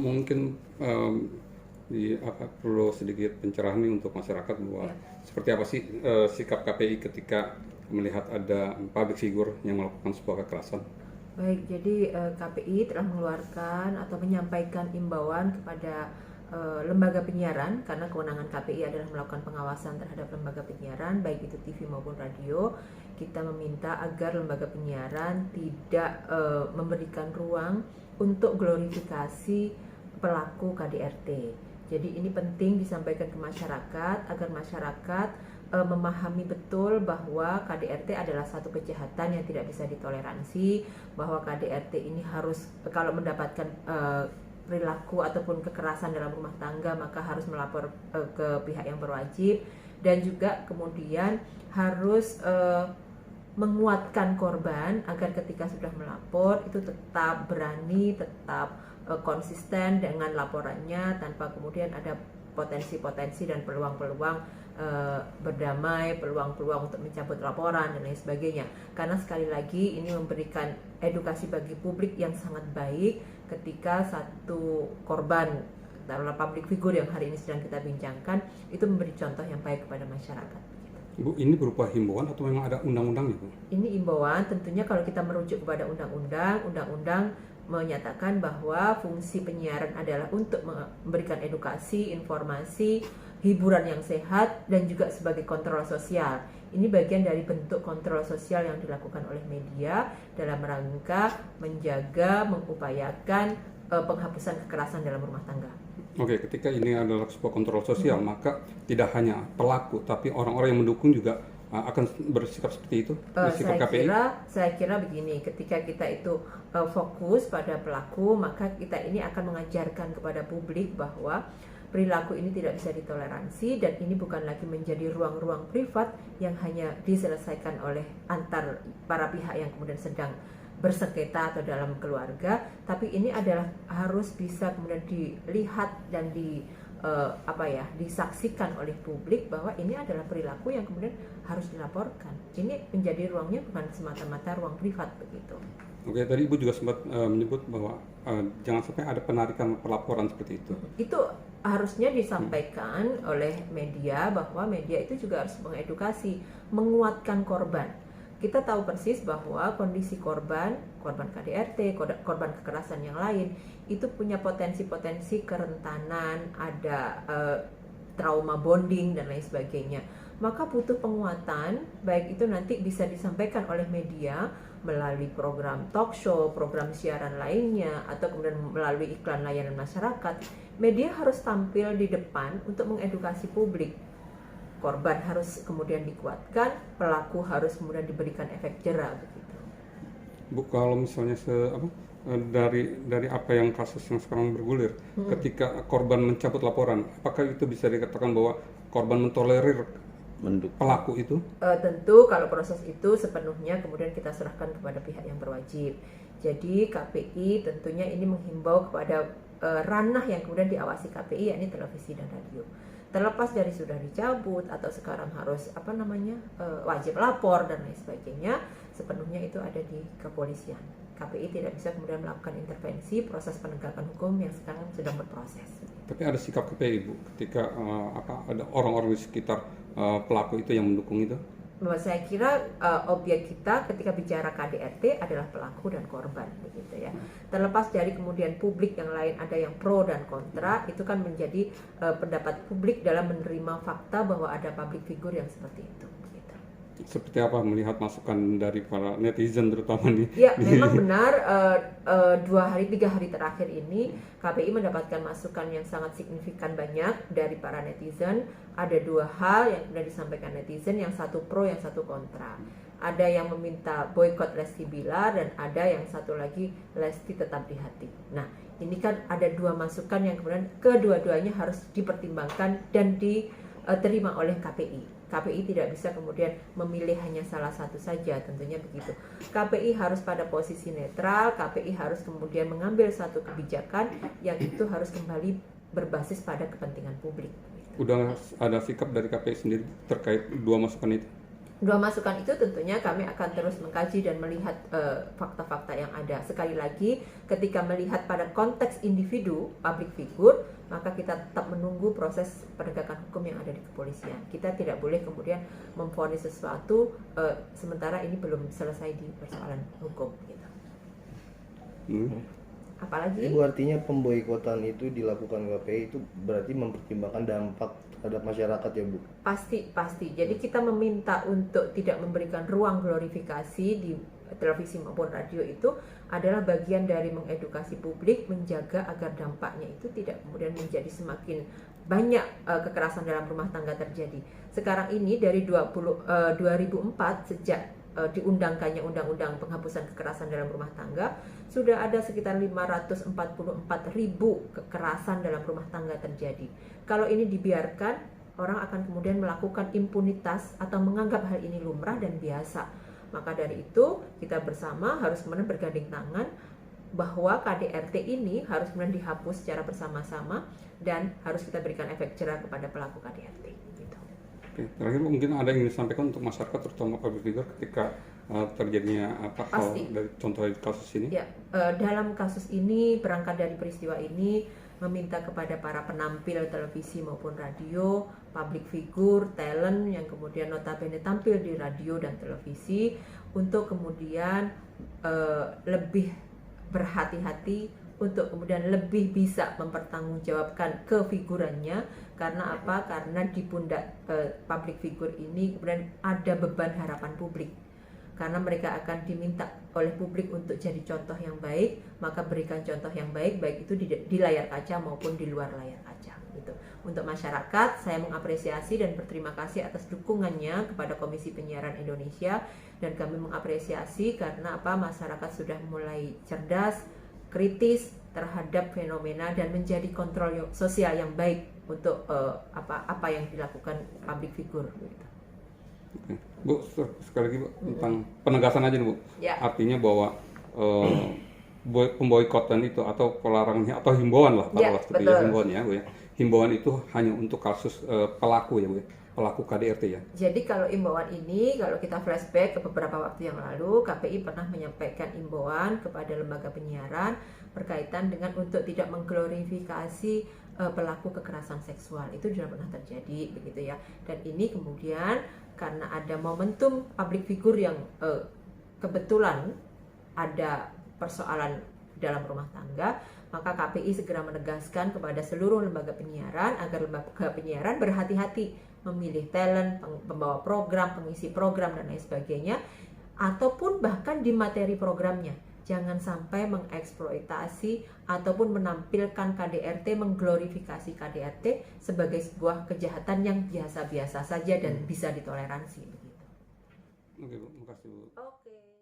mungkin perlu sedikit pencerahan nih untuk masyarakat bahwa seperti apa sih sikap KPI ketika melihat ada public figure yang melakukan sebuah kekerasan? Baik, jadi KPI telah mengeluarkan atau menyampaikan imbauan kepada lembaga penyiaran, karena kewenangan KPI adalah melakukan pengawasan terhadap lembaga penyiaran baik itu TV maupun radio. Kita meminta agar lembaga penyiaran tidak memberikan ruang untuk glorifikasi pelaku KDRT. Jadi ini penting disampaikan ke masyarakat agar masyarakat memahami betul bahwa KDRT adalah satu kejahatan yang tidak bisa ditoleransi, bahwa KDRT ini harus, kalau mendapatkan perilaku ataupun kekerasan dalam rumah tangga, maka harus melapor ke pihak yang berwajib, dan juga kemudian harus menguatkan korban agar ketika sudah melapor itu tetap berani, tetap konsisten dengan laporannya tanpa kemudian ada potensi-potensi dan peluang-peluang berdamai, peluang-peluang untuk mencabut laporan dan lain sebagainya. Karena sekali lagi ini memberikan edukasi bagi publik yang sangat baik ketika satu korban, taruhlah public figure yang hari ini sedang kita bincangkan, itu memberi contoh yang baik kepada masyarakat. Bu, ini berupa himbauan atau memang ada undang-undangnya, Bu? Ini himbauan, tentunya kalau kita merujuk kepada undang-undang menyatakan bahwa fungsi penyiaran adalah untuk memberikan edukasi, informasi, hiburan yang sehat, dan juga sebagai kontrol sosial. Ini bagian dari bentuk kontrol sosial yang dilakukan oleh media dalam rangka menjaga, mengupayakan penghapusan kekerasan dalam rumah tangga. Oke, ketika ini adalah sebuah kontrol sosial, maka tidak hanya pelaku, tapi orang-orang yang mendukung juga akan bersikap seperti itu? Sikap KPI? Saya kira begini, ketika kita itu fokus pada pelaku, maka kita ini akan mengajarkan kepada publik bahwa perilaku ini tidak bisa ditoleransi, dan ini bukan lagi menjadi ruang-ruang privat yang hanya diselesaikan oleh antar para pihak yang kemudian sedang bersengketa atau dalam keluarga, tapi ini adalah harus bisa kemudian dilihat dan disaksikan oleh publik bahwa ini adalah perilaku yang kemudian harus dilaporkan. Ini menjadi ruangnya bukan semata-mata ruang privat begitu. Oke, tadi Ibu juga sempat menyebut bahwa jangan sampai ada penarikan pelaporan seperti itu. Itu harusnya disampaikan oleh media, bahwa media itu juga harus mengedukasi, menguatkan korban. Kita tahu persis bahwa kondisi korban KDRT, korban kekerasan yang lain, itu punya potensi-potensi kerentanan, ada trauma bonding dan lain sebagainya. Maka butuh penguatan, baik itu nanti bisa disampaikan oleh media melalui program talk show, program siaran lainnya, atau kemudian melalui iklan layanan masyarakat. Media harus tampil di depan untuk mengedukasi publik. Korban harus kemudian dikuatkan, pelaku harus kemudian diberikan efek jera begitu. Bu, kalau misalnya dari apa yang kasus yang sekarang bergulir, ketika korban mencabut laporan, apakah itu bisa dikatakan bahwa korban mentolerir pelaku itu? Tentu kalau proses itu sepenuhnya kemudian kita serahkan kepada pihak yang berwajib. Jadi KPI tentunya ini menghimbau kepada ranah yang kemudian diawasi KPI, yakni televisi dan radio. Terlepas dari sudah dicabut atau sekarang harus wajib lapor dan lain sebagainya, sepenuhnya itu ada di kepolisian. KPI tidak bisa kemudian melakukan intervensi proses penegakan hukum yang sekarang sedang berproses. Tapi ada sikap KPI, Bu, ketika ada orang-orang di sekitar pelaku itu yang mendukung itu? Saya kira objek kita ketika bicara KDRT adalah pelaku dan korban, begitu ya. Terlepas dari kemudian publik yang lain ada yang pro dan kontra, itu kan menjadi pendapat publik dalam menerima fakta bahwa ada public figure yang seperti itu. Begitu. Seperti apa melihat masukan dari para netizen terutama nih? Ya, memang benar 3 hari terakhir ini KPI mendapatkan masukan yang sangat signifikan banyak dari para netizen. Ada 2 hal yang sudah disampaikan netizen, yang satu pro, yang satu kontra. Ada yang meminta boykot Lesti Bilar, dan ada yang satu lagi Lesti tetap di hati. Nah, ini kan ada 2 masukan yang kemudian kedua-duanya harus dipertimbangkan dan diterima oleh KPI. KPI tidak bisa kemudian memilih hanya salah satu saja, tentunya begitu. KPI harus pada posisi netral, KPI harus kemudian mengambil satu kebijakan yang itu harus kembali berbasis pada kepentingan publik. Udah ada sikap dari KPI sendiri terkait 2 masukan itu? Dua masukan itu tentunya kami akan terus mengkaji dan melihat fakta-fakta yang ada. Sekali lagi, ketika melihat pada konteks individu, public figure, maka kita tetap menunggu proses penegakan hukum yang ada di kepolisian. Kita tidak boleh kemudian memvonis sesuatu sementara ini belum selesai di persoalan hukum. Gitu. Apalagi? Ibu, artinya pemboikotan itu dilakukan KPI itu berarti mempertimbangkan dampak terhadap masyarakat ya Bu? Pasti. Jadi kita meminta untuk tidak memberikan ruang glorifikasi di televisi maupun radio itu adalah bagian dari mengedukasi publik, menjaga agar dampaknya itu tidak kemudian menjadi semakin banyak kekerasan dalam rumah tangga terjadi. Sekarang ini dari 2004 sejak diundangkannya Undang-Undang Penghapusan Kekerasan dalam Rumah Tangga, sudah ada sekitar 544.000 kekerasan dalam rumah tangga terjadi. Kalau ini dibiarkan, orang akan kemudian melakukan impunitas atau menganggap hal ini lumrah dan biasa. Maka dari itu, kita bersama harus kemudian bergandeng tangan bahwa KDRT ini harus kemudian dihapus secara bersama-sama dan harus kita berikan efek jerah kepada pelaku KDRT. Oke, terakhir mungkin ada yang ingin disampaikan untuk masyarakat terutama public figure ketika terjadinya hal dari contoh kasus ini? Ya, dalam kasus ini berangkat dari peristiwa ini meminta kepada para penampil televisi maupun radio, public figure, talent yang kemudian notabene tampil di radio dan televisi untuk kemudian lebih berhati-hati untuk kemudian lebih bisa mempertanggungjawabkan kefigurannya. Karena apa? Karena di pundak public figure ini kemudian ada beban harapan publik. Karena mereka akan diminta oleh publik untuk jadi contoh yang baik, maka berikan contoh yang baik, baik itu di layar kaca maupun di luar layar kaca. Gitu. Untuk masyarakat, saya mengapresiasi dan berterima kasih atas dukungannya kepada Komisi Penyiaran Indonesia, dan kami mengapresiasi karena apa? Masyarakat sudah mulai cerdas, kritis terhadap fenomena dan menjadi kontrol sosial yang baik untuk apa yang dilakukan public figure. Gitu. Oke. Bu, sekali lagi Bu, tentang penegasan aja nih Bu. Ya. Artinya bahwa pemboikotan itu atau pelarangannya atau himbauan lah, seperti himbauan ya Bu ya. Himbauan itu hanya untuk kasus pelaku ya Bu ya, pelaku KDRT ya. Jadi kalau himbauan ini, kalau kita flashback ke beberapa waktu yang lalu, KPI pernah menyampaikan himbauan kepada lembaga penyiaran berkaitan dengan untuk tidak mengglorifikasi pelaku kekerasan seksual. Itu sudah pernah terjadi begitu ya. Dan ini kemudian karena ada momentum public figure yang kebetulan ada persoalan dalam rumah tangga, maka KPI segera menegaskan kepada seluruh lembaga penyiaran agar lembaga penyiaran berhati-hati memilih talent, pembawa program, pengisi program dan lain sebagainya, ataupun bahkan di materi programnya. Jangan sampai mengeksploitasi ataupun menampilkan KDRT, mengglorifikasi KDRT sebagai sebuah kejahatan yang biasa-biasa saja dan bisa ditoleransi begitu. Oke Bu, makasih Bu. Oke.